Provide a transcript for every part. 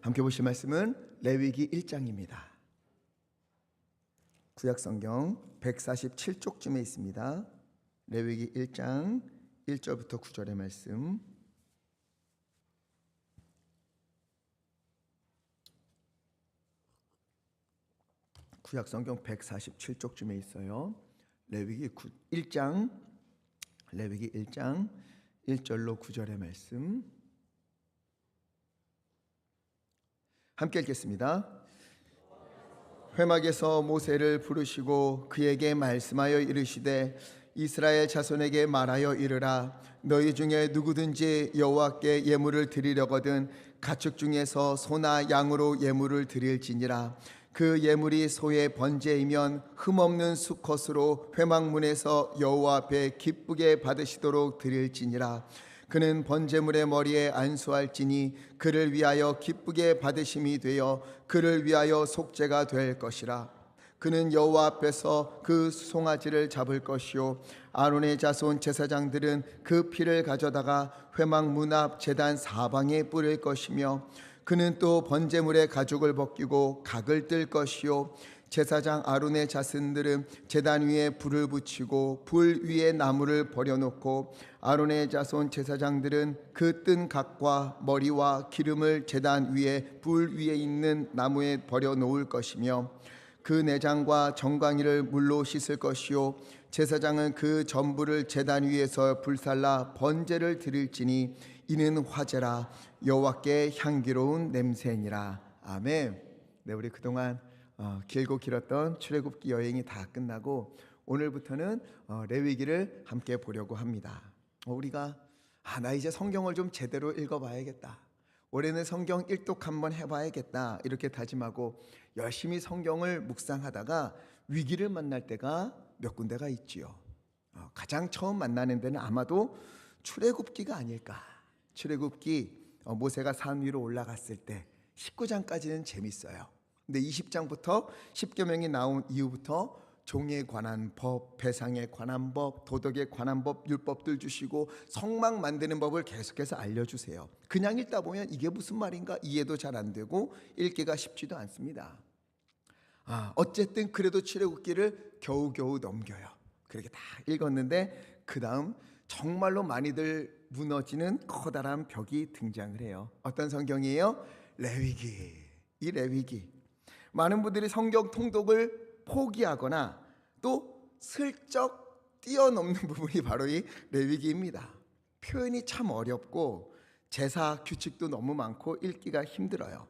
함께 보실 말씀은 레위기 1장입니다. 구약성경 147쪽쯤에 있습니다. 레위기 1장 1절부터 9절의 말씀. 구약성경 147쪽쯤에 있어요. 레위기 1장 1절로 9절의 말씀 함께 읽겠습니다. 회막에서 모세를 부르시고 그에게 말씀하여 이르시되 이스라엘 자손에게 말하여 이르라. 너희 중에 누구든지 여호와께 예물을 드리려거든 가축 중에서 소나 양으로 예물을 드릴지니라. 그 예물이 소의 번제이면 흠없는 수컷으로 회막문에서 여호와 앞에 기쁘게 받으시도록 드릴지니라. 그는 번제물의 머리에 안수할지니 그를 위하여 기쁘게 받으심이 되어 그를 위하여 속죄가 될 것이라. 그는 여호와 앞에서 그 송아지를 잡을 것이요 아론의 자손 제사장들은 그 피를 가져다가 회막 문 앞 제단 사방에 뿌릴 것이며 그는 또 번제물의 가죽을 벗기고 각을 뜰 것이요 제사장 아론의 자손들은 제단 위에 불을 붙이고 불 위에 나무를 버려놓고 아론의 자손 제사장들은 그 뜬 각과 머리와 기름을 제단 위에 불 위에 있는 나무에 버려놓을 것이며 그 내장과 정강이를 물로 씻을 것이요 제사장은 그 전부를 제단 위에서 불살라 번제를 드릴지니 이는 화제라 여호와께 향기로운 냄새니라. 아멘. 네, 우리 그동안 길고 길었던 출애굽기 여행이 다 끝나고 오늘부터는 레위기를 함께 보려고 합니다. 우리가 나 이제 성경을 좀 제대로 읽어봐야겠다, 올해는 성경 일독 한번 해봐야겠다 이렇게 다짐하고 열심히 성경을 묵상하다가 위기를 만날 때가 몇 군데가 있지요. 가장 처음 만나는 데는 아마도 출애굽기가 아닐까. 출애굽기 모세가 산 위로 올라갔을 때 19장까지는 재밌어요. 근데 20장부터 십계명이 나온 이후부터 종에 관한 법, 배상에 관한 법, 도덕에 관한 법, 율법들 주시고 성막 만드는 법을 계속해서 알려주세요. 그냥 읽다 보면 이게 무슨 말인가 이해도 잘 안 되고 읽기가 쉽지도 않습니다. 어쨌든 그래도 출애굽기를 겨우겨우 넘겨요. 그렇게 다 읽었는데 그 다음 정말로 많이들 무너지는 커다란 벽이 등장을 해요. 어떤 성경이에요? 레위기. 이 레위기, 많은 분들이 성경 통독을 포기하거나 또 슬쩍 뛰어넘는 부분이 바로 이 레위기입니다. 표현이 참 어렵고 제사 규칙도 너무 많고 읽기가 힘들어요.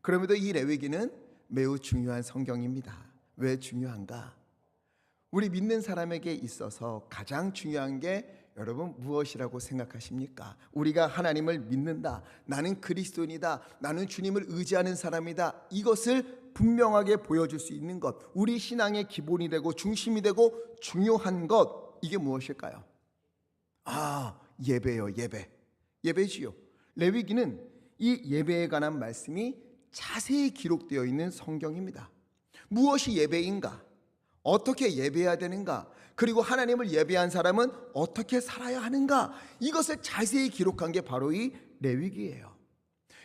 그럼에도 이 레위기는 매우 중요한 성경입니다. 왜 중요한가? 우리 믿는 사람에게 있어서 가장 중요한 게 여러분 무엇이라고 생각하십니까? 우리가 하나님을 믿는다, 나는 그리스도인이다, 나는 주님을 의지하는 사람이다, 이것을 분명하게 보여줄 수 있는 것, 우리 신앙의 기본이 되고 중심이 되고 중요한 것, 이게 무엇일까요? 예배요. 예배지요. 레위기는 이 예배에 관한 말씀이 자세히 기록되어 있는 성경입니다. 무엇이 예배인가? 어떻게 예배해야 되는가? 그리고 하나님을 예배한 사람은 어떻게 살아야 하는가? 이것을 자세히 기록한 게 바로 이 레위기예요.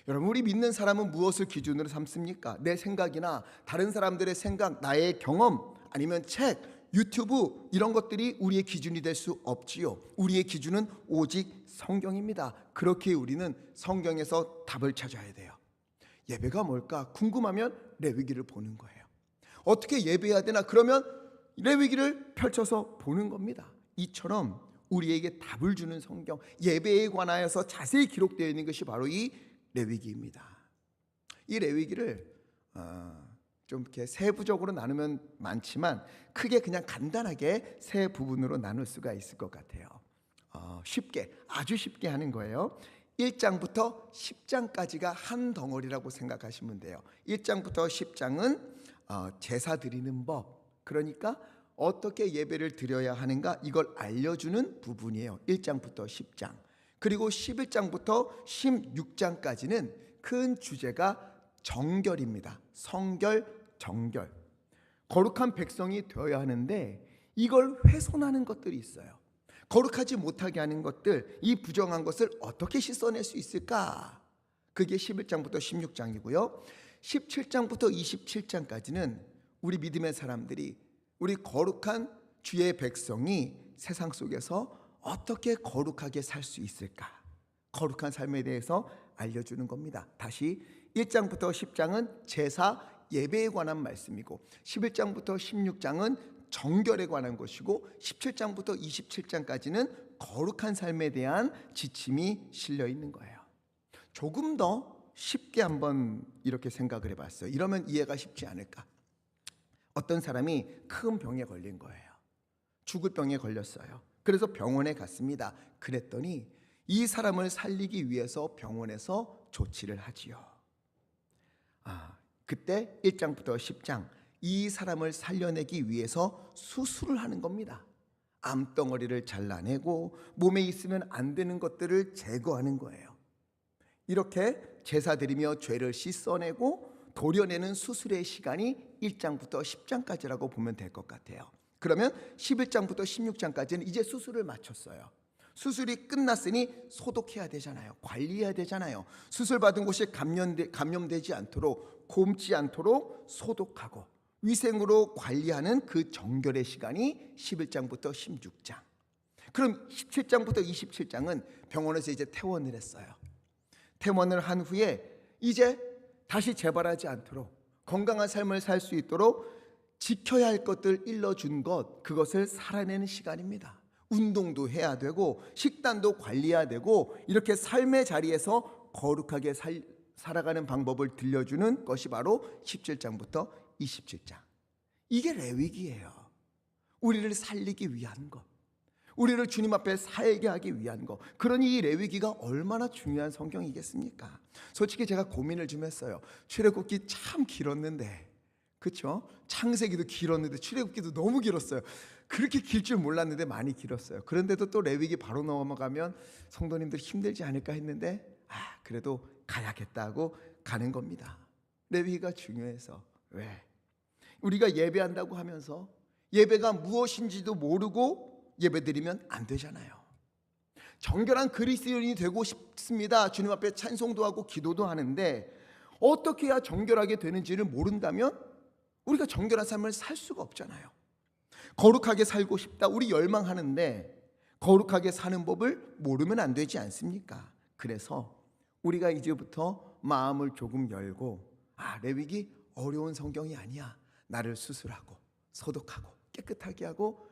여러분, 우리 믿는 사람은 무엇을 기준으로 삼습니까? 내 생각이나 다른 사람들의 생각, 나의 경험, 아니면 책, 유튜브 이런 것들이 우리의 기준이 될 수 없지요. 우리의 기준은 오직 성경입니다. 그렇게 우리는 성경에서 답을 찾아야 돼요. 예배가 뭘까? 궁금하면 레위기를 보는 거예요. 어떻게 예배해야 되나? 그러면 레위기를 펼쳐서 보는 겁니다. 이처럼 우리에게 답을 주는 성경, 예배에 관하여서 자세히 기록되어 있는 것이 바로 이 레위기입니다. 이 레위기를 좀 이렇게 세부적으로 나누면 많지만 크게 그냥 간단하게 세 부분으로 나눌 수가 있을 것 같아요. 쉽게, 아주 쉽게 하는 거예요. 1장부터 10장까지가 한 덩어리라고 생각하시면 돼요. 1장부터 10장은 제사 드리는 법, 그러니까 어떻게 예배를 드려야 하는가 이걸 알려주는 부분이에요. 1장부터 10장. 그리고 11장부터 16장까지는 큰 주제가 정결입니다. 성결, 정결. 거룩한 백성이 되어야 하는데 이걸 훼손하는 것들이 있어요. 거룩하지 못하게 하는 것들, 이 부정한 것을 어떻게 씻어낼 수 있을까? 그게 11장부터 16장이고요. 17장부터 27장까지는 우리 믿음의 사람들이, 우리 거룩한 주의 백성이 세상 속에서 어떻게 거룩하게 살 수 있을까, 거룩한 삶에 대해서 알려주는 겁니다. 다시 1장부터 10장은 제사 예배에 관한 말씀이고, 11장부터 16장은 정결에 관한 것이고, 17장부터 27장까지는 거룩한 삶에 대한 지침이 실려 있는 거예요. 조금 더 쉽게 한번 이렇게 생각을 해봤어요. 이러면 이해가 쉽지 않을까? 어떤 사람이 큰 병에 걸린 거예요. 죽을 병에 걸렸어요. 그래서 병원에 갔습니다. 그랬더니 이 사람을 살리기 위해서 병원에서 조치를 하지요. 그때 1장부터 10장, 이 사람을 살려내기 위해서 수술을 하는 겁니다. 암덩어리를 잘라내고 몸에 있으면 안 되는 것들을 제거하는 거예요. 이렇게 제사 드리며 죄를 씻어내고 도려내는 수술의 시간이 1장부터 10장까지라고 보면 될 것 같아요. 그러면 11장부터 16장까지는 이제 수술을 마쳤어요. 수술이 끝났으니 소독해야 되잖아요. 관리해야 되잖아요. 수술 받은 곳이 감염되지 않도록, 곪지 않도록 소독하고 위생으로 관리하는 그 정결의 시간이 11장부터 16장. 그럼 17장부터 27장은 병원에서 이제 퇴원을 했어요. 퇴원을 한 후에 이제 다시 재발하지 않도록 건강한 삶을 살 수 있도록 지켜야 할 것들 일러준 것, 그것을 살아내는 시간입니다. 운동도 해야 되고 식단도 관리해야 되고, 이렇게 삶의 자리에서 거룩하게 살아가는 방법을 들려주는 것이 바로 17장부터 27장. 이게 레위기예요. 우리를 살리기 위한 것, 우리를 주님 앞에 살게 하기 위한 것. 그러니 이 레위기가 얼마나 중요한 성경이겠습니까? 솔직히 제가 고민을 좀 했어요. 출애굽기 참 길었는데, 그렇죠? 창세기도 길었는데 출애굽기도 너무 길었어요. 그렇게 길 줄 몰랐는데 많이 길었어요. 그런데도 또 레위기 바로 넘어가면 성도님들 힘들지 않을까 했는데 그래도 가야겠다고 가는 겁니다. 레위기가 중요해서. 왜? 우리가 예배한다고 하면서 예배가 무엇인지도 모르고 예배드리면 안 되잖아요. 정결한 그리스도인이 되고 싶습니다. 주님 앞에 찬송도 하고 기도도 하는데 어떻게 해야 정결하게 되는지를 모른다면 우리가 정결한 삶을 살 수가 없잖아요. 거룩하게 살고 싶다, 우리 열망하는데 거룩하게 사는 법을 모르면 안 되지 않습니까? 그래서 우리가 이제부터 마음을 조금 열고, 레위기 어려운 성경이 아니야. 나를 수술하고 소독하고 깨끗하게 하고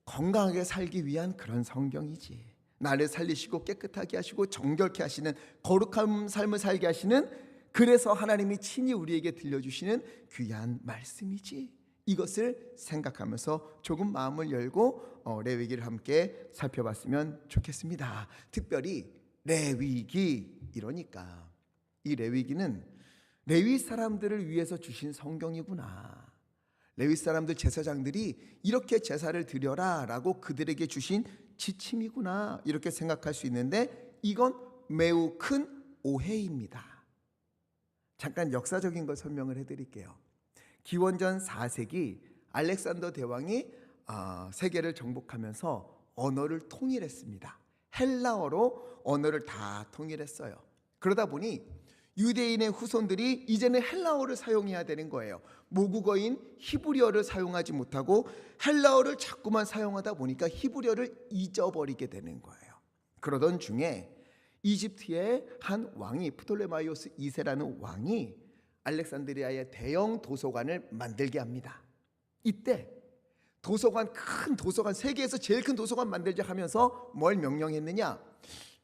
건강하게 살기 위한 그런 성경이지. 나를 살리시고 깨끗하게 하시고 정결케 하시는, 거룩한 삶을 살게 하시는, 그래서 하나님이 친히 우리에게 들려주시는 귀한 말씀이지. 이것을 생각하면서 조금 마음을 열고 레위기를 함께 살펴봤으면 좋겠습니다. 특별히 레위기, 이러니까 이 레위기는 레위 사람들을 위해서 주신 성경이구나. 레위 사람들, 제사장들이 이렇게 제사를 드려라 라고 그들에게 주신 지침이구나, 이렇게 생각할 수 있는데 이건 매우 큰 오해입니다. 잠깐 역사적인 걸 설명을 해드릴게요. 기원전 4세기 알렉산더 대왕이 세계를 정복하면서 언어를 통일했습니다. 헬라어로 언어를 다 통일했어요. 그러다 보니 유대인의 후손들이 이제는 헬라어를 사용해야 되는 거예요. 모국어인 히브리어를 사용하지 못하고 헬라어를 자꾸만 사용하다 보니까 히브리어를 잊어버리게 되는 거예요. 그러던 중에 이집트의 한 왕이, 프톨레마이오스 2세라는 왕이 알렉산드리아의 대형 도서관을 만들게 합니다. 이때 도서관, 큰 도서관, 세계에서 제일 큰 도서관 만들자 하면서 뭘 명령했느냐?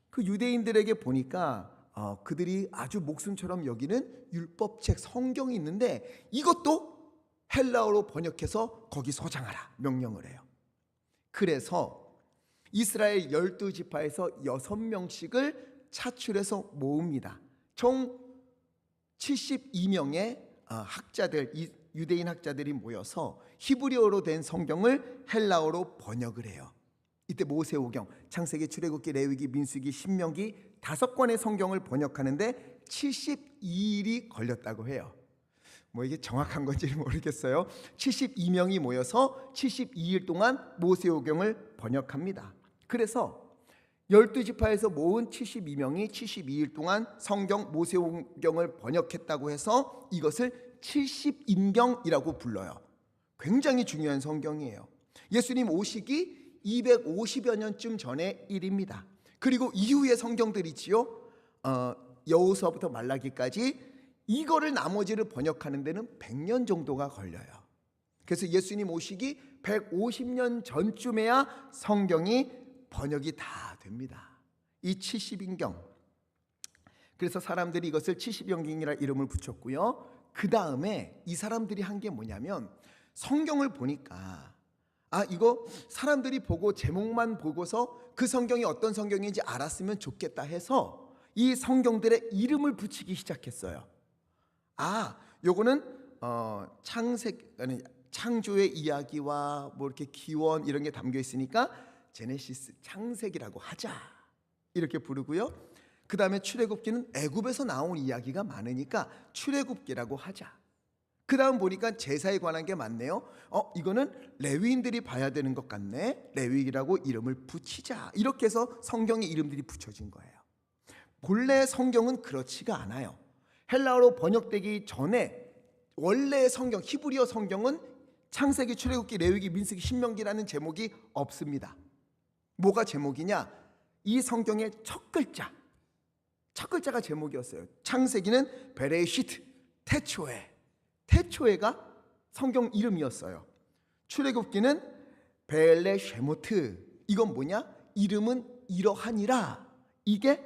그 유대인들에게 보니까 그들이 아주 목숨처럼 여기는 율법책 성경이 있는데 이것도 헬라어로 번역해서 거기 소장하라 명령을 해요. 그래서 이스라엘 12지파에서 6명씩을 차출해서 모읍니다. 총 72명의 학자들, 유대인 학자들이 모여서 히브리어로 된 성경을 헬라어로 번역을 해요. 이때 모세오경, 창세기, 출애굽기, 레위기, 민수기, 신명기 5권의 성경을 번역하는데 72일이 걸렸다고 해요. 이게 정확한 건지 모르겠어요. 72명이 모여서 72일 동안 모세오경을 번역합니다. 그래서 12지파에서 모은 72명이 72일 동안 성경 모세오경을 번역했다고 해서 이것을 70인경이라고 불러요. 굉장히 중요한 성경이에요. 예수님 오시기 250여 년쯤 전의 일입니다. 그리고 이후의 성경들이지요, 여호수아부터 말라기까지 이거를 나머지를 번역하는 데는 100년 정도가 걸려요. 그래서 예수님 오시기 150년 전쯤에야 성경이 번역이 다 됩니다. 이 70인경. 그래서 사람들이 이것을 70인경이라 이름을 붙였고요. 그 다음에 이 사람들이 한 게 뭐냐면, 성경을 보니까 이거 사람들이 보고 제목만 보고서 그 성경이 어떤 성경인지 알았으면 좋겠다 해서 이 성경들의 이름을 붙이기 시작했어요. 요거는 창조의 이야기와 뭐 이렇게 기원 이런 게 담겨 있으니까 제네시스 창세기라고 하자 이렇게 부르고요. 그 다음에 출애굽기는 애굽에서 나온 이야기가 많으니까 출애굽기라고 하자. 그 다음 보니까 제사에 관한 게 많네요. 이거는 레위인들이 봐야 되는 것 같네. 레위기라고 이름을 붙이자. 이렇게 해서 성경의 이름들이 붙여진 거예요. 본래 성경은 그렇지가 않아요. 헬라어로 번역되기 전에 원래의 성경, 히브리어 성경은 창세기, 출애굽기, 레위기, 민수기, 신명기라는 제목이 없습니다. 뭐가 제목이냐? 이 성경의 첫 글자가 제목이었어요. 창세기는 베레시트, 태초에가 성경 이름이었어요. 출애굽기는 벨레쉐모트, 이건 뭐냐? 이름은 이러하니라. 이게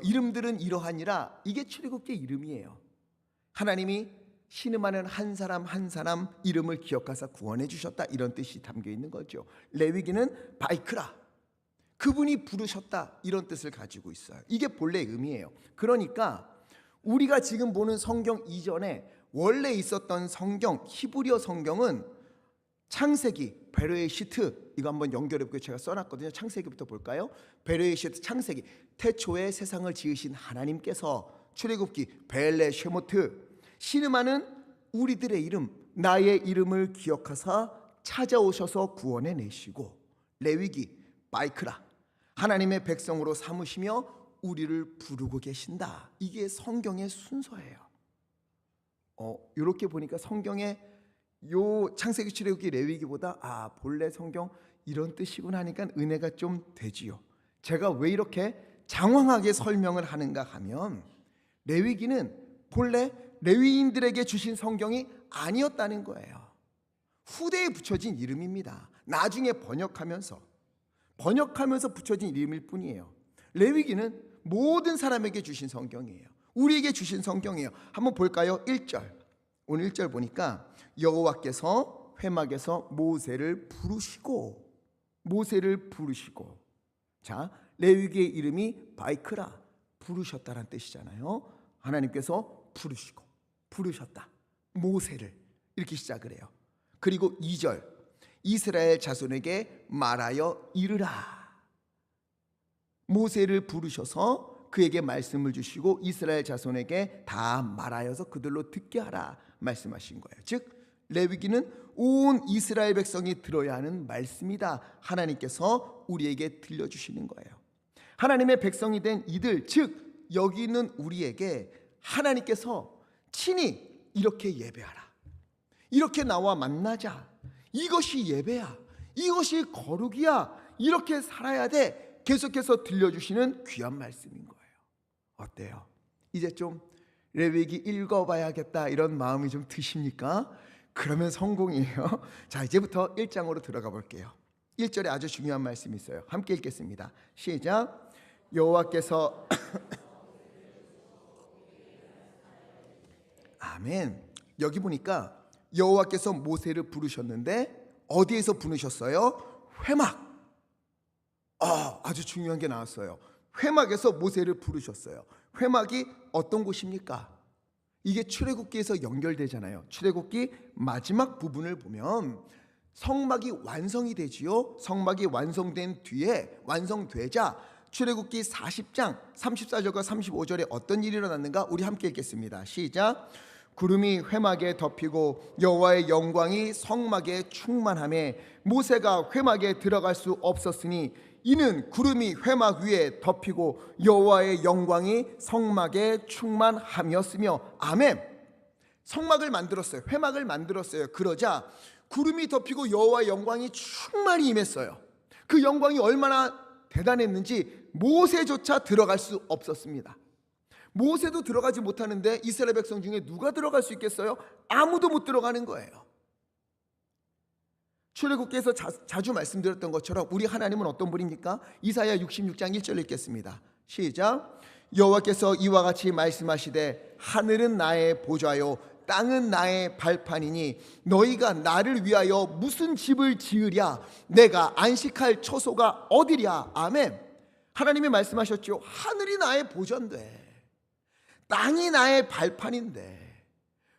이름들은 이러하니라. 이게 출애굽기 이름이에요. 하나님이 신음하는 한 사람 한 사람 이름을 기억하사 구원해 주셨다, 이런 뜻이 담겨 있는 거죠. 레위기는 바이크라, 그분이 부르셨다, 이런 뜻을 가지고 있어요. 이게 본래의 의미예요. 그러니까 우리가 지금 보는 성경 이전에 원래 있었던 성경, 히브리어 성경은 창세기, 베레시트, 이거 한번 연결해 볼게요. 제가 써놨거든요. 창세기부터 볼까요? 베레시트, 창세기, 태초에 세상을 지으신 하나님께서. 출애굽기, 벨레쉐모트, 신음하는 우리들의 이름, 나의 이름을 기억하사 찾아오셔서 구원해 내시고. 레위기, 바이크라, 하나님의 백성으로 삼으시며 우리를 부르고 계신다. 이게 성경의 순서예요. 이렇게 보니까 성경의 요 창세기, 출애굽기, 레위기보다 본래 성경 이런 뜻이구나 하니까 은혜가 좀 되지요. 제가 왜 이렇게 장황하게 설명을 하는가 하면, 레위기는 본래 레위인들에게 주신 성경이 아니었다는 거예요. 후대에 붙여진 이름입니다. 나중에 번역하면서 붙여진 이름일 뿐이에요. 레위기는 모든 사람에게 주신 성경이에요. 우리에게 주신 성경이에요. 한번 볼까요? 1절. 오늘 1절 보니까 여호와께서 회막에서 모세를 부르시고. 자, 레위기의 이름이 바이크라, 부르셨다란 뜻이잖아요. 하나님께서 부르셨다, 모세를, 이렇게 시작을 해요. 그리고 2절, 이스라엘 자손에게 말하여 이르라. 모세를 부르셔서 그에게 말씀을 주시고 이스라엘 자손에게 다 말하여서 그들로 듣게 하라 말씀하신 거예요. 즉 레위기는 온 이스라엘 백성이 들어야 하는 말씀이다. 하나님께서 우리에게 들려주시는 거예요. 하나님의 백성이 된 이들, 즉 여기 있는 우리에게 하나님께서 친히 이렇게 예배하라, 이렇게 나와 만나자, 이것이 예배야, 이것이 거룩이야, 이렇게 살아야 돼, 계속해서 들려주시는 귀한 말씀인 거예요. 어때요? 이제 좀 레위기 읽어봐야겠다 이런 마음이 좀 드십니까? 그러면 성공이에요. 자, 이제부터 1장으로 들어가 볼게요. 1절에 아주 중요한 말씀이 있어요. 함께 읽겠습니다. 시작. 여호와께서 아멘. 여기 보니까 여호와께서 모세를 부르셨는데 어디에서 부르셨어요? 회막. 아주 중요한 게 나왔어요. 회막에서 모세를 부르셨어요. 회막이 어떤 곳입니까? 이게 출애굽기에서 연결되잖아요. 출애굽기 마지막 부분을 보면 성막이 완성이 되지요. 성막이 완성된 뒤에, 완성되자 출애굽기 40장 34절과 35절에 어떤 일이 일어났는가? 우리 함께 읽겠습니다. 시작. 구름이 회막에 덮이고 여호와의 영광이 성막에 충만하매 모세가 회막에 들어갈 수 없었으니 이는 구름이 회막 위에 덮이고 여호와의 영광이 성막에 충만함이었으며. 아멘. 성막을 만들었어요. 회막을 만들었어요. 그러자 구름이 덮이고 여호와의 영광이 충만히 임했어요. 그 영광이 얼마나 대단했는지 모세조차 들어갈 수 없었습니다. 모세도 들어가지 못하는데 이스라엘 백성 중에 누가 들어갈 수 있겠어요? 아무도 못 들어가는 거예요. 출애굽기에서 자주 말씀드렸던 것처럼 우리 하나님은 어떤 분입니까? 이사야 66장 1절 읽겠습니다. 시작. 여호와께서 이와 같이 말씀하시되 하늘은 나의 보좌요 땅은 나의 발판이니 너희가 나를 위하여 무슨 집을 지으랴? 내가 안식할 처소가 어디랴? 아멘. 하나님이 말씀하셨죠. 하늘이 나의 보좌인데, 땅이 나의 발판인데,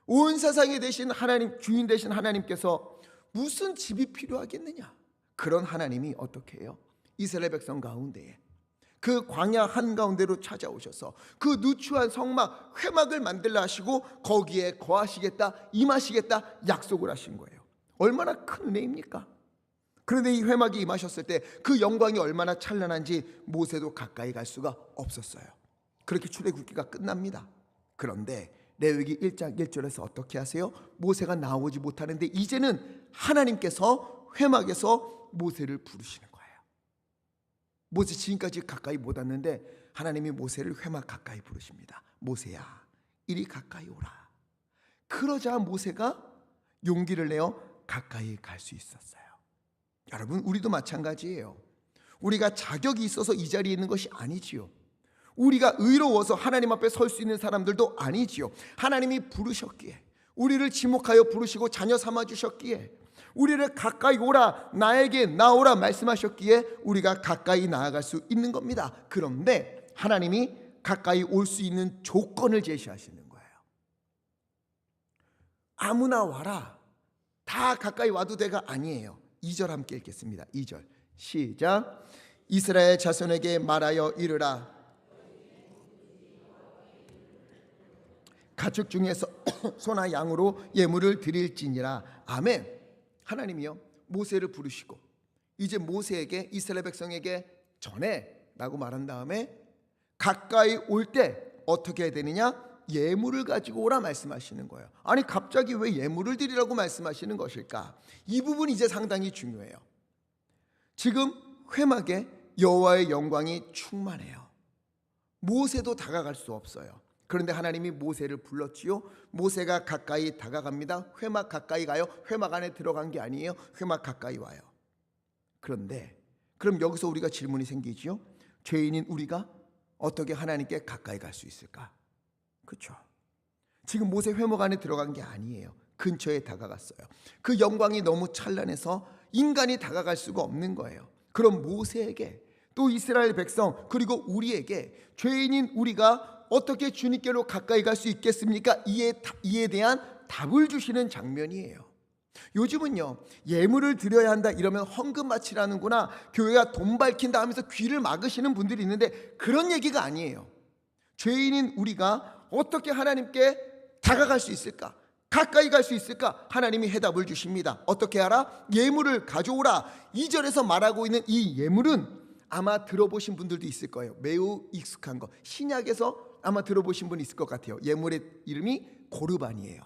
온 세상에 되신 하나님, 주인 되신 하나님께서 무슨 집이 필요하겠느냐? 그런 하나님이 어떻게 해요? 이스라엘 백성 가운데에 그 광야 한가운데로 찾아오셔서 그 누추한 성막 회막을 만들라 하시고 거기에 거하시겠다, 임하시겠다 약속을 하신 거예요. 얼마나 큰 은혜입니까? 그런데 이 회막이 임하셨을 때 그 영광이 얼마나 찬란한지 모세도 가까이 갈 수가 없었어요. 그렇게 출애굽기가 끝납니다. 그런데 레위기 1장 1절에서 어떻게 하세요? 모세가 나오지 못하는데 이제는 하나님께서 회막에서 모세를 부르시는 거예요. 모세 지금까지 가까이 못 왔는데 하나님이 모세를 회막 가까이 부르십니다. 모세야, 이리 가까이 오라. 그러자 모세가 용기를 내어 가까이 갈 수 있었어요. 여러분, 우리도 마찬가지예요. 우리가 자격이 있어서 이 자리에 있는 것이 아니지요. 우리가 의로워서 하나님 앞에 설 수 있는 사람들도 아니지요. 하나님이 부르셨기에, 우리를 지목하여 부르시고 자녀 삼아 주셨기에, 우리를 가까이 오라, 나에게 나오라 말씀하셨기에 우리가 가까이 나아갈 수 있는 겁니다. 그런데 하나님이 가까이 올 수 있는 조건을 제시하시는 거예요. 아무나 와라, 다 가까이 와도 돼가 아니에요. 2절 함께 읽겠습니다. 2절 시작. 이스라엘 자손에게 말하여 이르라. 가축 중에서 소나 양으로 예물을 드릴지니라. 아멘. 하나님이요 모세를 부르시고 이제 모세에게 이스라엘 백성에게 전해라고 말한 다음에 가까이 올 때 어떻게 해야 되느냐? 예물을 가지고 오라 말씀하시는 거예요. 아니 갑자기 왜 예물을 드리라고 말씀하시는 것일까? 이 부분이 이제 상당히 중요해요. 지금 회막에 여호와의 영광이 충만해요. 모세도 다가갈 수 없어요. 그런데 하나님이 모세를 불렀지요. 모세가 가까이 다가갑니다. 회막 가까이 가요. 회막 안에 들어간 게 아니에요. 회막 가까이 와요. 그런데 그럼 여기서 우리가 질문이 생기지요. 죄인인 우리가 어떻게 하나님께 가까이 갈 수 있을까? 그렇죠. 지금 모세 회막 안에 들어간 게 아니에요. 근처에 다가갔어요. 그 영광이 너무 찬란해서 인간이 다가갈 수가 없는 거예요. 그럼 모세에게 또 이스라엘 백성 그리고 우리에게 죄인인 우리가 어떻게 주님께로 가까이 갈 수 있겠습니까? 이에 대한 답을 주시는 장면이에요. 요즘은요 예물을 드려야 한다 이러면 헌금 바치라는구나, 교회가 돈 밝힌다 하면서 귀를 막으시는 분들이 있는데 그런 얘기가 아니에요. 죄인인 우리가 어떻게 하나님께 다가갈 수 있을까? 가까이 갈 수 있을까? 하나님이 해답을 주십니다. 어떻게 하라? 예물을 가져오라. 2절에서 말하고 있는 이 예물은 아마 들어보신 분들도 있을 거예요. 매우 익숙한 거. 신약에서 아마 들어보신 분 있을 것 같아요. 예물의 이름이 고르반이에요.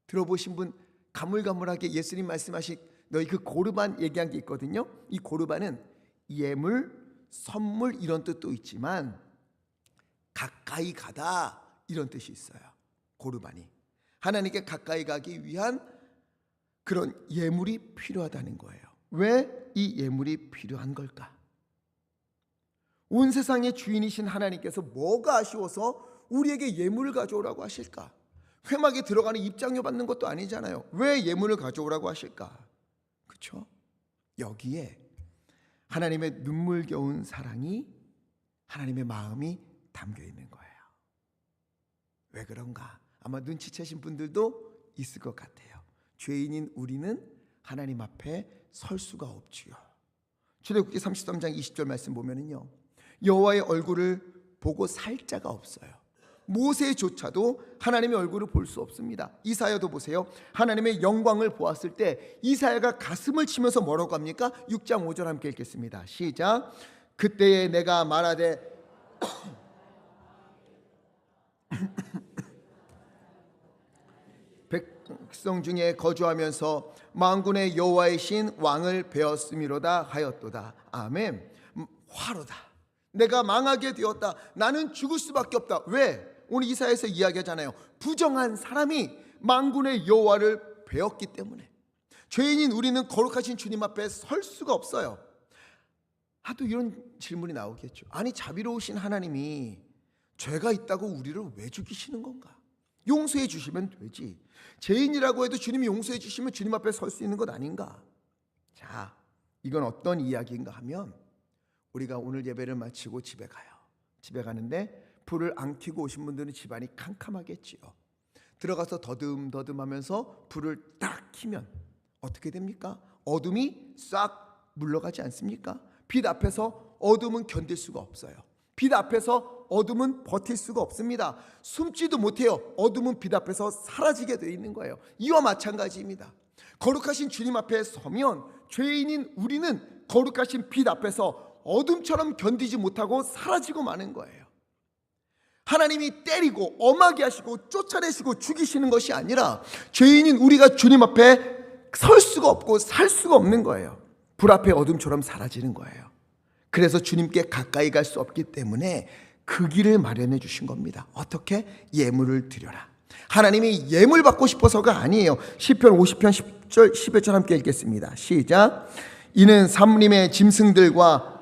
들어보신 분 가물가물하게 예수님 말씀하신 너희 그 고르반 얘기한 게 있거든요. 이 고르반은 예물, 선물 이런 뜻도 있지만 가까이 가다 이런 뜻이 있어요. 고르반이 하나님께 가까이 가기 위한 그런 예물이 필요하다는 거예요. 왜 이 예물이 필요한 걸까? 온 세상의 주인이신 하나님께서 뭐가 아쉬워서 우리에게 예물을 가져오라고 하실까? 회막에 들어가는 입장료 받는 것도 아니잖아요. 왜 예물을 가져오라고 하실까? 그렇죠? 여기에 하나님의 눈물겨운 사랑이, 하나님의 마음이 담겨 있는 거예요. 왜 그런가? 아마 눈치채신 분들도 있을 것 같아요. 죄인인 우리는 하나님 앞에 설 수가 없지요. 출애굽기 33장 20절 말씀 보면은요, 여호와의 얼굴을 보고 살 자가 없어요. 모세조차도 하나님의 얼굴을 볼 수 없습니다. 이사야도 보세요. 하나님의 영광을 보았을 때 이사야가 가슴을 치면서 뭐라고 합니까? 6장 5절 함께 읽겠습니다. 시작. 그때에 내가 말하되 백성 중에 거주하면서 만군의 여호와의 신 왕을 배웠음이로다 하였도다. 아멘. 화로다. 내가 망하게 되었다. 나는 죽을 수밖에 없다. 왜? 오늘 이사야에서 이야기하잖아요. 부정한 사람이 만군의 여호와를 배웠기 때문에. 죄인인 우리는 거룩하신 주님 앞에 설 수가 없어요. 하도 이런 질문이 나오겠죠. 아니, 자비로우신 하나님이 죄가 있다고 우리를 왜 죽이시는 건가? 용서해 주시면 되지. 죄인이라고 해도 주님이 용서해 주시면 주님 앞에 설 수 있는 것 아닌가? 자, 이건 어떤 이야기인가 하면, 우리가 오늘 예배를 마치고 집에 가요. 집에 가는데 불을 안 켜고 오신 분들은 집안이 캄캄하겠지요. 들어가서 더듬더듬하면서 불을 딱 켜면 어떻게 됩니까? 어둠이 싹 물러가지 않습니까? 빛 앞에서 어둠은 견딜 수가 없어요. 빛 앞에서 어둠은 버틸 수가 없습니다. 숨지도 못해요. 어둠은 빛 앞에서 사라지게 되어 있는 거예요. 이와 마찬가지입니다. 거룩하신 주님 앞에 서면 죄인인 우리는 거룩하신 빛 앞에서 어둠처럼 견디지 못하고 사라지고 마는 거예요. 하나님이 때리고 엄하게 하시고 쫓아내시고 죽이시는 것이 아니라 죄인인 우리가 주님 앞에 설 수가 없고 살 수가 없는 거예요. 불 앞에 어둠처럼 사라지는 거예요. 그래서 주님께 가까이 갈 수 없기 때문에 그 길을 마련해 주신 겁니다. 어떻게? 예물을 드려라. 하나님이 예물 받고 싶어서가 아니에요. 시편 50편 10절 11절 함께 읽겠습니다. 시작. 이는 삼림의 짐승들과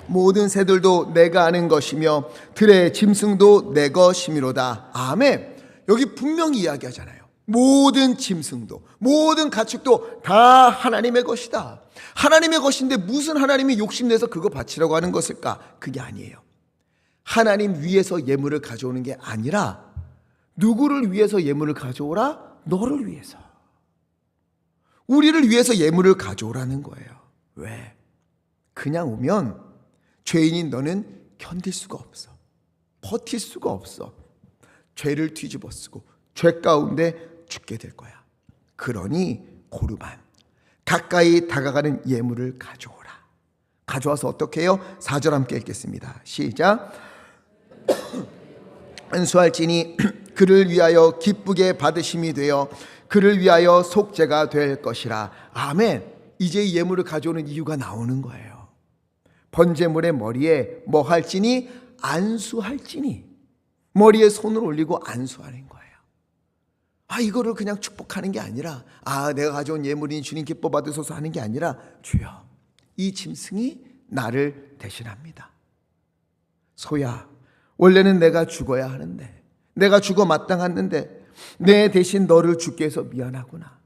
모든 새들도 내가 아는 것이며 들의 짐승도 내 것이미로다. 아멘. 여기 분명히 이야기하잖아요. 모든 짐승도 모든 가축도 다 하나님의 것이다. 하나님의 것인데 무슨 하나님이 욕심내서 그거 바치라고 하는 것일까? 그게 아니에요. 하나님 위해서 예물을 가져오는 게 아니라 누구를 위해서 예물을 가져오라? 너를 위해서. 우리를 위해서 예물을 가져오라는 거예요. 왜? 그냥 오면 죄인인 너는 견딜 수가 없어. 버틸 수가 없어. 죄를 뒤집어 쓰고 죄 가운데 죽게 될 거야. 그러니 고르반 가까이 다가가는 예물을 가져오라. 가져와서 어떻게 해요? 4절 함께 읽겠습니다. 시작. 안수할지니 그를 위하여 기쁘게 받으심이 되어 그를 위하여 속죄가 될 것이라. 아멘. 이제 예물을 가져오는 이유가 나오는 거예요. 번제물의 머리에 뭐 할지니? 안수할지니. 머리에 손을 올리고 안수하는 거예요. 이거를 그냥 축복하는 게 아니라, 내가 가져온 예물이니 주님 기뻐 받으소서 하는 게 아니라, 주여, 이 짐승이 나를 대신합니다. 소야, 원래는 내가 죽어야 하는데, 내가 죽어 마땅했는데 내 대신 너를 죽게 해서 미안하구나.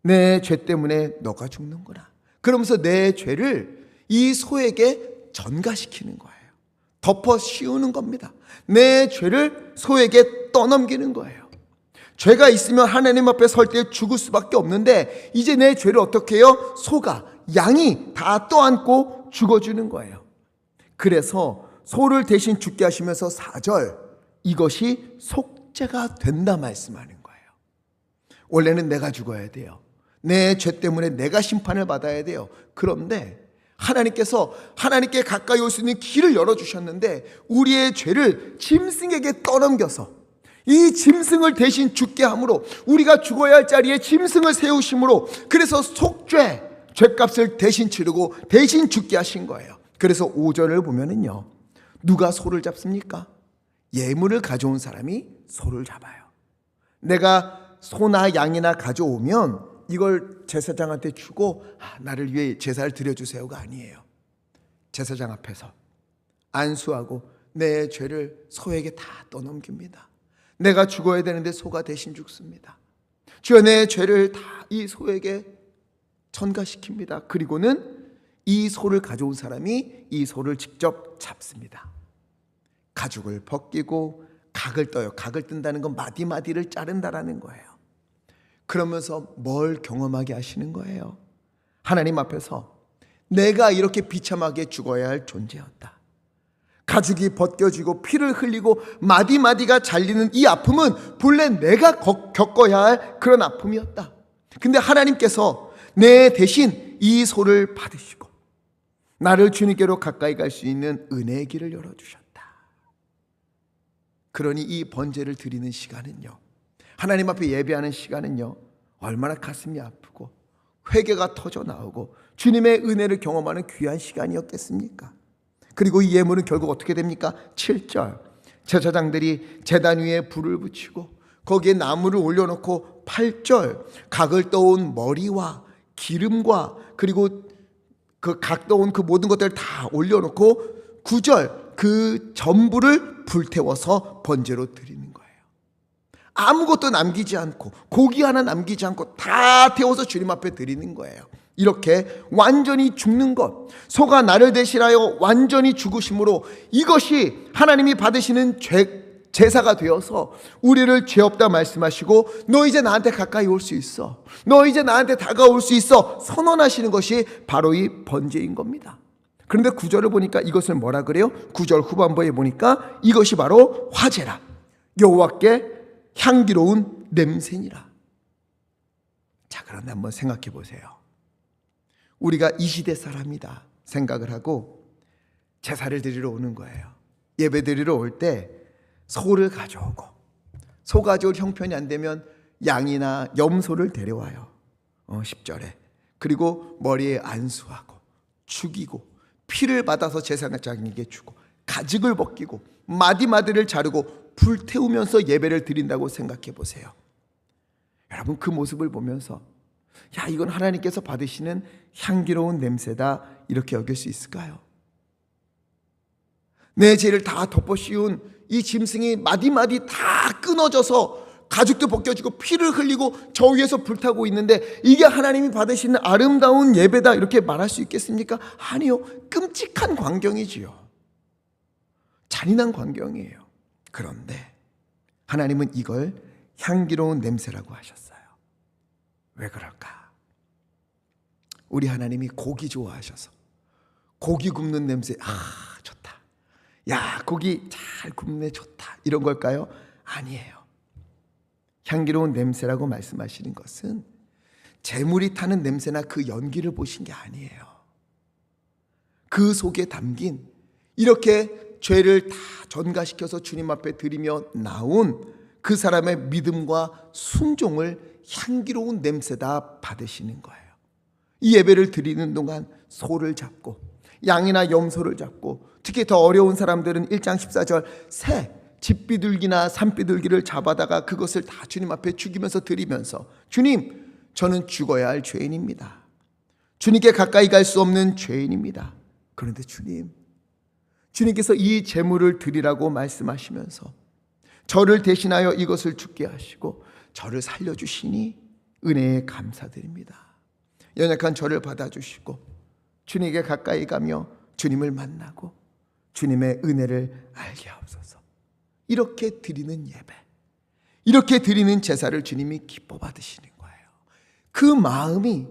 내 죄 때문에 너가 죽는구나. 그러면서 내 죄를 이 소에게 전가시키는 거예요. 덮어 씌우는 겁니다. 내 죄를 소에게 떠넘기는 거예요. 죄가 있으면 하나님 앞에 설 때 죽을 수밖에 없는데 이제 내 죄를 어떻게 해요? 소가, 양이 다 떠안고 죽어주는 거예요. 그래서 소를 대신 죽게 하시면서 4절, 이것이 속죄가 된다 말씀하는 거예요. 원래는 내가 죽어야 돼요. 내 죄 때문에 내가 심판을 받아야 돼요. 그런데 하나님께서 하나님께 가까이 올 수 있는 길을 열어주셨는데 우리의 죄를 짐승에게 떠넘겨서 이 짐승을 대신 죽게 함으로 우리가 죽어야 할 자리에 짐승을 세우심으로 그래서 속죄, 죄값을 대신 치르고 대신 죽게 하신 거예요. 그래서 5절을 보면은요, 누가 소를 잡습니까? 예물을 가져온 사람이 소를 잡아요. 내가 소나 양이나 가져오면 이걸 제사장한테 주고 나를 위해 제사를 드려주세요가 아니에요. 제사장 앞에서 안수하고 내 죄를 소에게 다 떠넘깁니다. 내가 죽어야 되는데 소가 대신 죽습니다. 주여, 내 죄를 다 이 소에게 전가시킵니다. 그리고는 이 소를 가져온 사람이 이 소를 직접 잡습니다. 가죽을 벗기고 각을 떠요. 각을 뜬다는 건 마디마디를 자른다라는 거예요. 그러면서 뭘 경험하게 하시는 거예요? 하나님 앞에서 내가 이렇게 비참하게 죽어야 할 존재였다. 가죽이 벗겨지고 피를 흘리고 마디마디가 잘리는 이 아픔은 본래 내가 겪어야 할 그런 아픔이었다. 근데 하나님께서 내 대신 이 소를 받으시고 나를 주님께로 가까이 갈 수 있는 은혜의 길을 열어주셨다. 그러니 이 번제를 드리는 시간은요, 하나님 앞에 예배하는 시간은요, 얼마나 가슴이 아프고 회개가 터져 나오고 주님의 은혜를 경험하는 귀한 시간이었겠습니까? 그리고 이 예물은 결국 어떻게 됩니까? 7절 제사장들이 제단 위에 불을 붙이고 거기에 나무를 올려놓고 8절 각을 떠온 머리와 기름과 그리고 그 각 떠온 그 모든 것들을 다 올려놓고 9절 그 전부를 불태워서 번제로 드리는 거예요. 아무것도 남기지 않고 고기 하나 남기지 않고 다 태워서 주님 앞에 드리는 거예요. 이렇게 완전히 죽는 것, 소가 나를 대신하여 완전히 죽으심으로 이것이 하나님이 받으시는 제사가 되어서 우리를 죄 없다 말씀하시고 너 이제 나한테 가까이 올 수 있어, 너 이제 나한테 다가올 수 있어 선언하시는 것이 바로 이 번제인 겁니다. 그런데 9절을 보니까 이것을 뭐라 그래요? 9절 후반부에 보니까 이것이 바로 화제라, 여호와께 향기로운 냄새니라. 자, 그런데 한번 생각해 보세요. 우리가 이 시대 사람이다 생각을 하고 제사를 드리러 오는 거예요. 예배 드리러 올 때 소를 가져오고, 소 가져올 형편이 안 되면 양이나 염소를 데려와요. 10절에. 그리고 머리에 안수하고 죽이고 피를 받아서 제사장에게 주고 가죽을 벗기고 마디마디를 자르고 불태우면서 예배를 드린다고 생각해 보세요. 여러분, 그 모습을 보면서 야, 이건 하나님께서 받으시는 향기로운 냄새다 이렇게 여길 수 있을까요? 내 죄를 다 덮어 씌운 이 짐승이 마디마디 다 끊어져서 가죽도 벗겨지고 피를 흘리고 저 위에서 불타고 있는데 이게 하나님이 받으시는 아름다운 예배다 이렇게 말할 수 있겠습니까? 아니요, 끔찍한 광경이지요. 잔인한 광경이에요. 그런데 하나님은 이걸 향기로운 냄새라고 하셨어요. 왜 그럴까? 우리 하나님이 고기 좋아하셔서 고기 굽는 냄새, 좋다, 야, 고기 잘 굽네, 좋다, 이런 걸까요? 아니에요. 향기로운 냄새라고 말씀하시는 것은 재물이 타는 냄새나 그 연기를 보신 게 아니에요. 그 속에 담긴 이렇게 죄를 다 전가시켜서 주님 앞에 드리며 나온 그 사람의 믿음과 순종을 향기로운 냄새다 받으시는 거예요. 이 예배를 드리는 동안 소를 잡고 양이나 염소를 잡고, 특히 더 어려운 사람들은 1장 14절 새, 집비둘기나 산비둘기를 잡아다가 그것을 다 주님 앞에 죽이면서 드리면서, 주님, 저는 죽어야 할 죄인입니다. 주님께 가까이 갈 수 없는 죄인입니다. 그런데 주님께서 이 제물을 드리라고 말씀하시면서 저를 대신하여 이것을 죽게 하시고 저를 살려주시니 은혜에 감사드립니다. 연약한 저를 받아주시고 주님께 가까이 가며 주님을 만나고 주님의 은혜를 알게 하옵소서. 이렇게 드리는 예배, 이렇게 드리는 제사를 주님이 기뻐 받으시는 거예요. 그 마음이,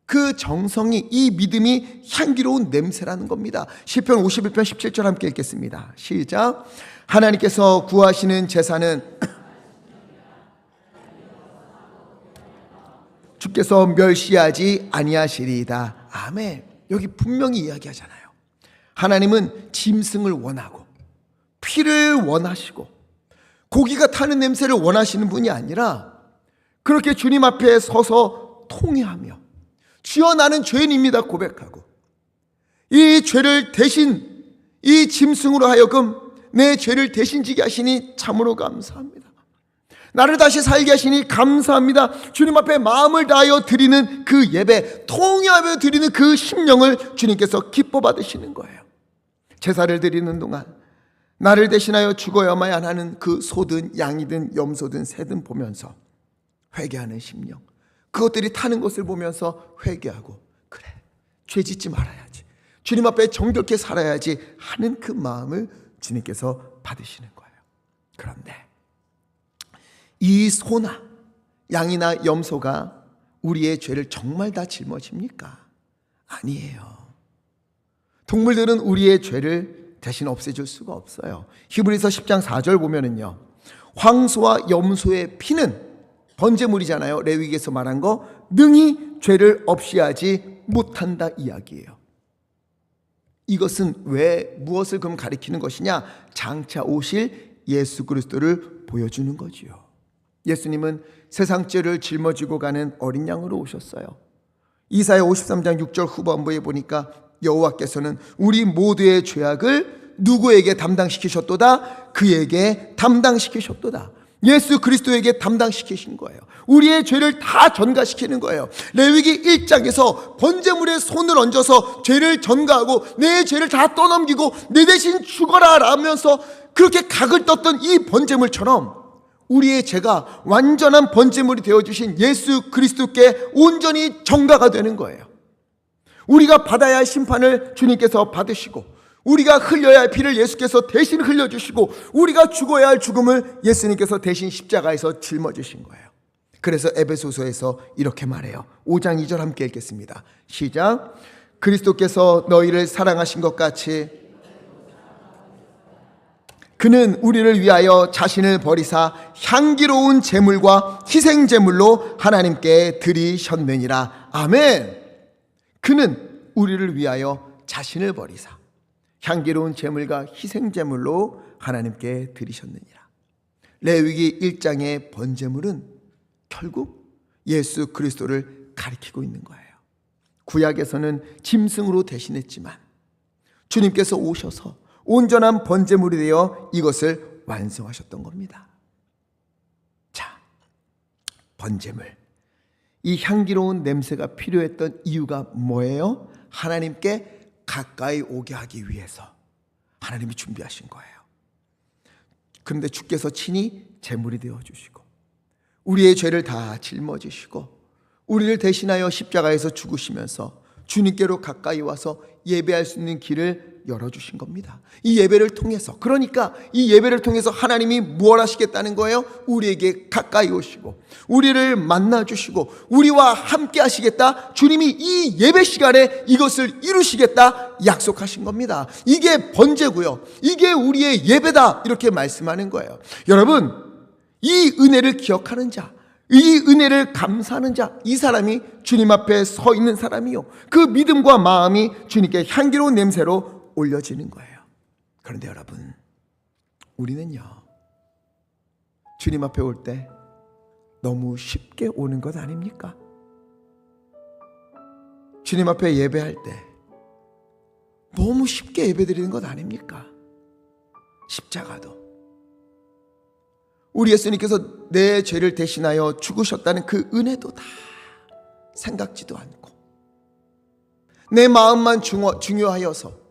그 정성이, 이 믿음이 향기로운 냄새라는 겁니다. 시편 51편 17절 함께 읽겠습니다. 시작. 하나님께서 구하시는 제사는 주께서 멸시하지 아니하시리이다. 아멘. 여기 분명히 이야기하잖아요. 하나님은 짐승을 원하고 피를 원하시고 고기가 타는 냄새를 원하시는 분이 아니라 그렇게 주님 앞에 서서 통회하며 주여 나는 죄인입니다 고백하고 이 죄를 대신 이 짐승으로 하여금 내 죄를 대신 지게 하시니 참으로 감사합니다. 나를 다시 살게 하시니 감사합니다. 주님 앞에 마음을 다하여 드리는 그 예배, 통회하며 드리는 그 심령을 주님께서 기뻐 받으시는 거예요. 제사를 드리는 동안 나를 대신하여 죽어야만 하는 그 소든 양이든 염소든 새든 보면서 회개하는 심령, 그것들이 타는 것을 보면서 회개하고, 그래, 죄 짓지 말아야지, 주님 앞에 정결케 살아야지 하는 그 마음을 주님께서 받으시는 거예요. 그런데 이 소나 양이나 염소가 우리의 죄를 정말 다 짊어집니까? 아니에요. 동물들은 우리의 죄를 대신 없애줄 수가 없어요. 히브리서 10장 4절 보면은요, 황소와 염소의 피는 번제물이잖아요. 레위기에서 말한 거, 능히 죄를 없이 하지 못한다 이야기예요. 이것은 왜 무엇을 그럼 가리키는 것이냐? 장차 오실 예수 그리스도를 보여주는 거지요. 예수님은 세상 죄를 짊어지고 가는 어린 양으로 오셨어요. 이사야 53장 6절 후반부에 보니까 여호와께서는 우리 모두의 죄악을 누구에게 담당시키셨도다? 그에게 담당시키셨도다. 예수 그리스도에게 담당시키신 거예요. 우리의 죄를 다 전가시키는 거예요. 레위기 1장에서 번제물에 손을 얹어서 죄를 전가하고 내 죄를 다 떠넘기고 내 대신 죽어라 라면서 그렇게 각을 떴던 이 번제물처럼 우리의 죄가 완전한 번제물이 되어주신 예수 그리스도께 온전히 전가가 되는 거예요. 우리가 받아야 할 심판을 주님께서 받으시고, 우리가 흘려야 할 피를 예수께서 대신 흘려주시고, 우리가 죽어야 할 죽음을 예수님께서 대신 십자가에서 짊어지신 거예요. 그래서 에베소서에서 이렇게 말해요. 5장 2절 함께 읽겠습니다. 시작. 그리스도께서 너희를 사랑하신 것 같이 그는 우리를 위하여 자신을 버리사 향기로운 제물과 희생 제물로 하나님께 드리셨느니라. 아멘. 그는 우리를 위하여 자신을 버리사 향기로운 제물과 희생 제물로 하나님께 드리셨느니라. 레위기 1장의 번제물은 결국 예수 그리스도를 가리키고 있는 거예요. 구약에서는 짐승으로 대신했지만 주님께서 오셔서 온전한 번제물이 되어 이것을 완성하셨던 겁니다. 자, 번제물. 이 향기로운 냄새가 필요했던 이유가 뭐예요? 하나님께 가까이 오게 하기 위해서 하나님이 준비하신 거예요. 그런데 주께서 친히 제물이 되어주시고 우리의 죄를 다 짊어지시고 우리를 대신하여 십자가에서 죽으시면서 주님께로 가까이 와서 예배할 수 있는 길을 열어주신 겁니다. 이 예배를 통해서, 그러니까 이 예배를 통해서 하나님이 무엇 하시겠다는 거예요? 우리에게 가까이 오시고 우리를 만나주시고 우리와 함께 하시겠다. 주님이 이 예배 시간에 이것을 이루시겠다 약속하신 겁니다. 이게 번제고요, 이게 우리의 예배다, 이렇게 말씀하는 거예요. 여러분, 이 은혜를 기억하는 자, 이 은혜를 감사하는 자, 이 사람이 주님 앞에 서 있는 사람이요, 그 믿음과 마음이 주님께 향기로운 냄새로 올려지는 거예요. 그런데 여러분, 우리는요, 주님 앞에 올 때 너무 쉽게 오는 것 아닙니까? 주님 앞에 예배할 때 너무 쉽게 예배드리는 것 아닙니까? 십자가도 우리 예수님께서 내 죄를 대신하여 죽으셨다는 그 은혜도 다 생각지도 않고 내 마음만 중요하여서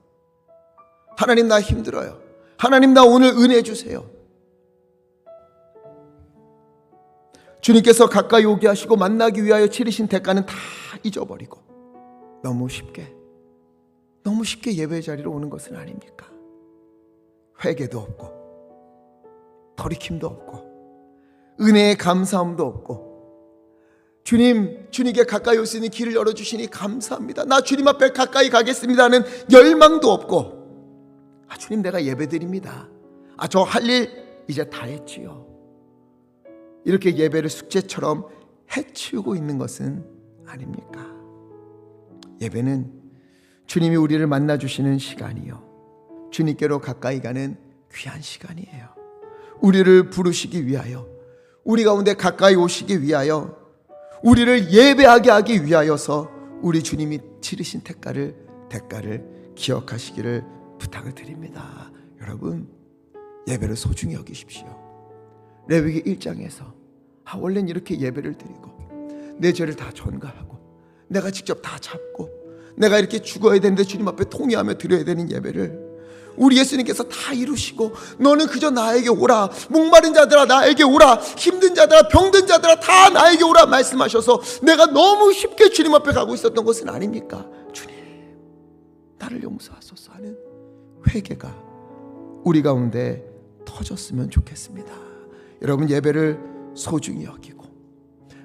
하나님 나 힘들어요, 하나님 나 오늘 은혜 주세요, 주님께서 가까이 오게 하시고 만나기 위하여 치르신 대가는 다 잊어버리고 너무 쉽게 예배 자리로 오는 것은 아닙니까? 회개도 없고 돌이킴도 없고 은혜의 감사함도 없고 주님께 가까이 올 수 있는 길을 열어주시니 감사합니다, 나 주님 앞에 가까이 가겠습니다 하는 열망도 없고, 주님 내가 예배드립니다, 저 할 일 이제 다 했지요, 이렇게 예배를 숙제처럼 해치우고 있는 것은 아닙니까? 예배는 주님이 우리를 만나주시는 시간이요, 주님께로 가까이 가는 귀한 시간이에요. 우리를 부르시기 위하여, 우리 가운데 가까이 오시기 위하여, 우리를 예배하게 하기 위하여서 우리 주님이 치르신 대가를 기억하시기를 부탁을 드립니다. 여러분, 예배를 소중히 여기십시오. 레위기 1장에서 원래는 이렇게 예배를 드리고 내 죄를 다 전가하고 내가 직접 다 잡고 내가 이렇게 죽어야 되는데 주님 앞에 통회하며 드려야 되는 예배를 우리 예수님께서 다 이루시고, 너는 그저 나에게 오라, 목마른 자들아 나에게 오라, 힘든 자들아 병든 자들아 다 나에게 오라 말씀하셔서 내가 너무 쉽게 주님 앞에 가고 있었던 것은 아닙니까? 주님 나를 용서하소서 하는 회개가 우리 가운데 터졌으면 좋겠습니다. 여러분, 예배를 소중히 여기고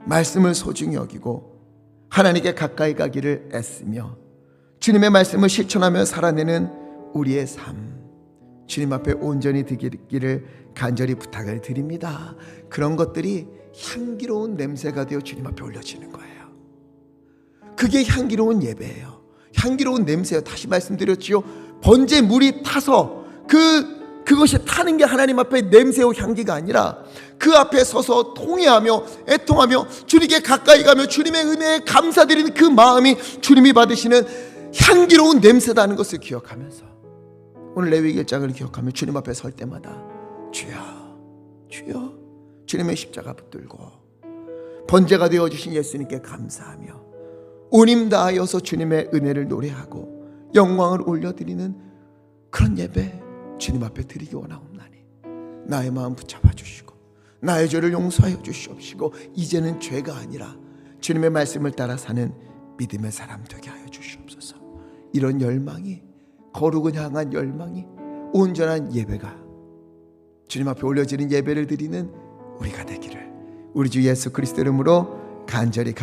말씀을 소중히 여기고 하나님께 가까이 가기를 애쓰며 주님의 말씀을 실천하며 살아내는 우리의 삶, 주님 앞에 온전히 드리기를 간절히 부탁을 드립니다. 그런 것들이 향기로운 냄새가 되어 주님 앞에 올려지는 거예요. 그게 향기로운 예배예요. 향기로운 냄새예요. 다시 말씀드렸지요. 번제 물이 타서 그것이 타는 게 하나님 앞에 냄새와 향기가 아니라 그 앞에 서서 통회하며 애통하며 주님께 가까이 가며 주님의 은혜에 감사드리는 그 마음이 주님이 받으시는 향기로운 냄새다는 것을 기억하면서 오늘 레위기 1장을 기억하며 주님 앞에 설 때마다 주여 주여 주님의 십자가 붙들고 번제가 되어주신 예수님께 감사하며 온 힘 다하여서 주님의 은혜를 노래하고 영광을 올려드리는 그런 예배 주님 앞에 드리기 원하옵나니 나의 마음 붙잡아 주시고 나의 죄를 용서하여 주시옵시고 이제는 죄가 아니라 주님의 말씀을 따라 사는 믿음의 사람 되게 하여 주시옵소서. 이런 열망이, 거룩을 향한 열망이, 온전한 예배가 주님 앞에 올려지는 예배를 드리는 우리가 되기를 우리 주 예수 그리스도 이름으로 간절히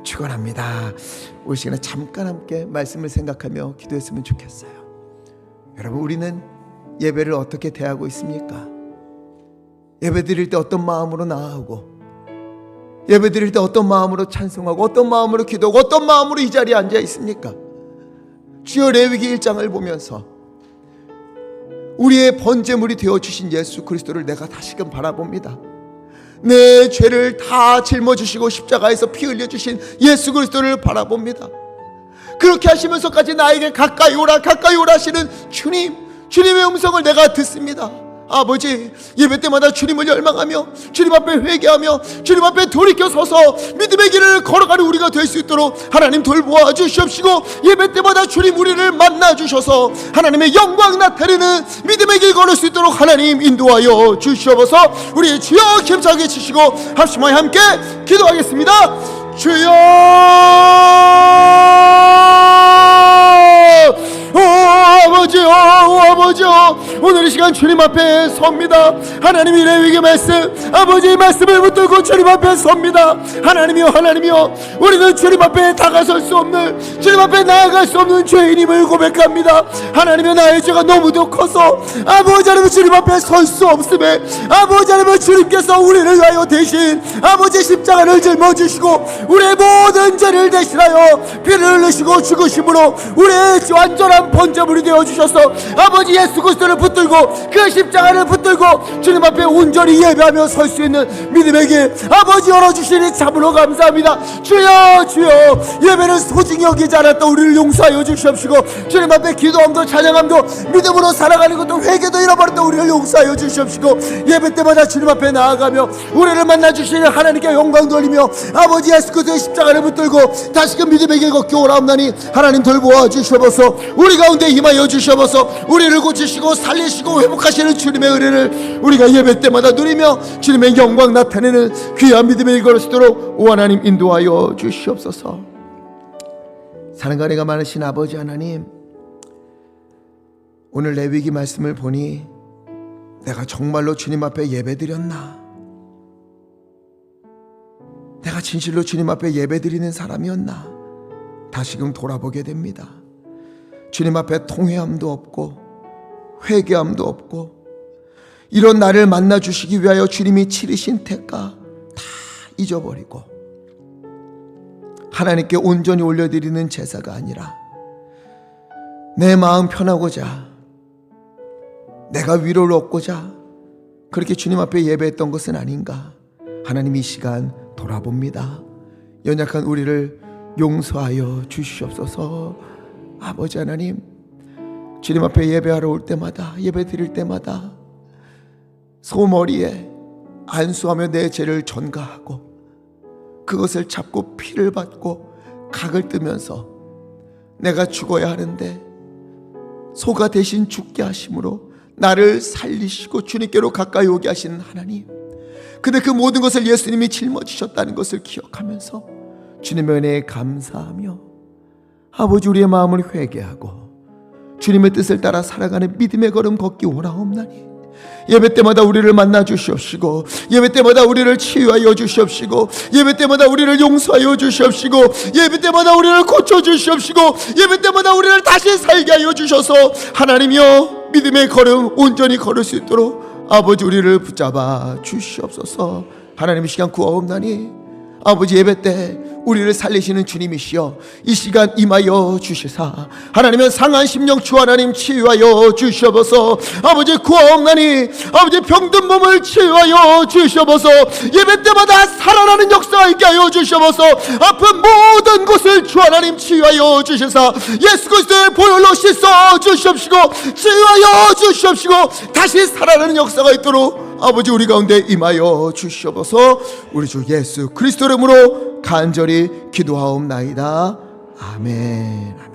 축원합니다. 올 시간에 잠깐 함께 말씀을 생각하며 기도했으면 좋겠어요. 여러분, 우리는 예배를 어떻게 대하고 있습니까? 예배 드릴 때 어떤 마음으로 나아오고, 예배 드릴 때 어떤 마음으로 찬송하고, 어떤 마음으로 기도하고, 어떤 마음으로 이 자리에 앉아 있습니까? 주여 레위기 1장을 보면서 우리의 번제물이 되어주신 예수 그리스도를 내가 다시금 바라봅니다. 내 죄를 다 짊어지시고 십자가에서 피 흘려주신 예수 그리스도를 바라봅니다. 그렇게 하시면서까지 나에게 가까이 오라 하시는 주님의 음성을 내가 듣습니다. 아버지, 예배 때마다 주님을 열망하며 주님 앞에 회개하며 주님 앞에 돌이켜 서서 믿음의 길을 걸어가는 우리가 될 수 있도록 하나님 돌보아 주시옵시고, 예배 때마다 주님 우리를 만나 주셔서 하나님의 영광 나타내는 믿음의 길 걸을 수 있도록 하나님 인도하여 주시옵소서. 우리 주여 힘차게 치시고 합심하여 함께 기도하겠습니다. 주여, 아버지요, 오늘 이 시간 주님 앞에 섭니다. 하나님이 레위기 말씀, 아버지의 말씀을 붙들고 주님 앞에 섭니다. 하나님이요, 우리는 주님 앞에 다가설 수 없는, 주님 앞에 나아갈 수 없는 죄인임을 고백합니다. 하나님이여, 나의 죄가 너무도 커서 아버지 하나님 주님 앞에 설 수 없음에 아버지 하나님 주님께서 우리를 위하여 대신 아버지 십자가를 짊어지시고 우리의 모든 죄를 대신하여 피를 흘리시고 죽으심으로 우리의 완전한 번제물이 되어주셔서 아버지 예수 그리스도를 붙들고 그 십자가를 붙들고 주님 앞에 온전히 예배하며 설 수 있는 믿음의 길 아버지 열어주시니 참으로 감사합니다. 주여 예배는 소중히 여기지 않았던 우리를 용서하여 주시옵시고, 주님 앞에 기도함도 찬양함도 믿음으로 살아가는 것도 회개도 잃어버렸던 우리를 용서하여 주시옵시고, 예배 때마다 주님 앞에 나아가며 우리를 만나주시는 하나님께 영광 돌리며 아버지 예수 그리스도의 십자가를 붙들고 다시금 믿음의 길 걷기 원하옵나니 하나님 돌보아 주시옵소서. 우리 가운데 임하여 주시옵소서. 우리를 고치시고 살리시고 회복하시는 주님의 은혜를 우리가 예배 때마다 누리며 주님의 영광 나타내는 귀한 믿음의 길 걸을 수 있도록 오 하나님 인도하여 주시옵소서. 사랑과 은혜가 많으신 아버지 하나님, 오늘 레위기 말씀을 보니 내가 정말로 주님 앞에 예배드렸나? 내가 진실로 주님 앞에 예배드리는 사람이었나? 다시금 돌아보게 됩니다. 주님 앞에 통회함도 없고 회개함도 없고, 이런 나를 만나주시기 위하여 주님이 치르신 대가 다 잊어버리고 하나님께 온전히 올려드리는 제사가 아니라 내 마음 편하고자, 내가 위로를 얻고자 그렇게 주님 앞에 예배했던 것은 아닌가? 하나님 이 시간 돌아봅니다. 연약한 우리를 용서하여 주시옵소서. 아버지 하나님, 주님 앞에 예배하러 올 때마다, 예배 드릴 때마다 소머리에 안수하며 내 죄를 전가하고 그것을 잡고 피를 받고 각을 뜨면서 내가 죽어야 하는데 소가 대신 죽게 하심으로 나를 살리시고 주님께로 가까이 오게 하시는 하나님, 근데 그 모든 것을 예수님이 짊어지셨다는 것을 기억하면서 주님의 은혜에 감사하며 아버지 우리의 마음을 회개하고 주님의 뜻을 따라 살아가는 믿음의 걸음 걷기 원하옵나니 예배 때마다 우리를 만나 주시옵시고, 예배 때마다 우리를 치유하여 주시옵시고, 예배 때마다 우리를 용서하여 주시옵시고, 예배 때마다 우리를 고쳐 주시옵시고, 예배 때마다 우리를 다시 살게 하여 주셔서 하나님이여 믿음의 걸음 온전히 걸을 수 있도록 아버지 우리를 붙잡아 주시옵소서. 하나님 이 시간 구하옵나니 아버지 예배 때 우리를 살리시는 주님이시여 이 시간 임하여 주시사 하나님의 상한 심령 주 하나님 치유하여 주시옵소서. 아버지 구하옵나니 아버지 병든 몸을 치유하여 주시옵소서. 예배 때마다 살아나는 역사가 있게 하여 주시옵소서. 아픈 모든 곳을 주 하나님 치유하여 주시사 예수 그리스도의 보혈로 씻어 주시옵시고 치유하여 주시옵시고 다시 살아나는 역사가 있도록 아버지 우리 가운데 임하여 주시옵소서. 우리 주 예수 그리스도 이름으로 간절히 기도하옵나이다. 아멘.